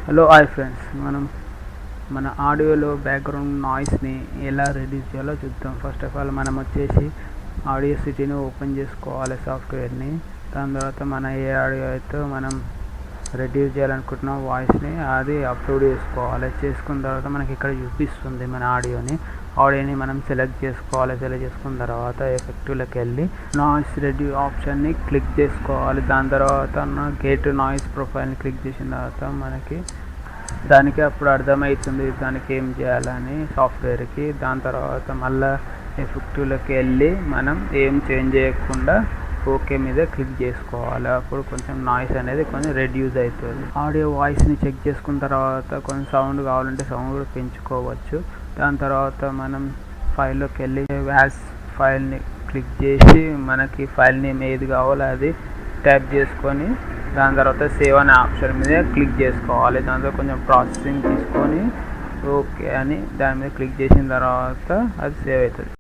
Hello hi friends, మన ఆడియోలో background నాయిస్ని ఎలా రెడ్యూస్ చేయాలో చూద్దాం. ఫస్ట్ ఆఫ్ ఆల్ మనం వచ్చేసి ఆడియోసిటీని ఓపెన్ చేసుకోవాలి సాఫ్ట్వేర్ని. దాని తర్వాత మన ఏ ఆడియో అయితే మనం రెడ్యూస్ చేయాలనుకుంటున్నాం వాయిస్ని అది అప్లోడ్ చేసుకోవాలి. చేసుకున్న తర్వాత మనకి ఇక్కడ చూపిస్తుంది మన ఆడియోని మనం సెలెక్ట్ చేసుకోవాలి. సెలెక్ట్ చేసుకున్న తర్వాత ఎఫెక్టివ్లోకి వెళ్ళి నాయిస్ రెడ్యూస్ ఆప్షన్ని క్లిక్ చేసుకోవాలి. దాని తర్వాత గెట్ నాయిస్ ప్రొఫైల్ని క్లిక్ చేసిన తర్వాత మనకి దానికి అప్పుడు అర్థమవుతుంది దానికి ఏం చేయాలని సాఫ్ట్వేర్కి. దాని తర్వాత మళ్ళీ ఎఫెక్టివ్లోకి వెళ్ళి మనం ఏం చేంజ్ చేయకుండా ఓకే మీద క్లిక్ చేసుకోవాలి. అప్పుడు కొంచెం నాయిస్ అనేది కొంచెం రెడ్యూస్ అవుతుంది. ఆడియో వాయిస్ని చెక్ చేసుకున్న తర్వాత కొంచెం సౌండ్ కావాలంటే సౌండ్ కూడా పెంచుకోవచ్చు. దాని తర్వాత మనం ఫైల్లోకి వెళ్ళి వ్యాస్ ఫైల్ని క్లిక్ చేసి మనకి ఫైల్ నేమ్ ఏది కావాలో అది టైప్ చేసుకొని దాని తర్వాత సేవ్ అనే ఆప్షన్ మీద క్లిక్ చేసుకోవాలి. దాంతో కొంచెం ప్రాసెసింగ్ తీసుకొని ఓకే అని దాని మీద క్లిక్ చేసిన తర్వాత అది సేవ్ అవుతుంది.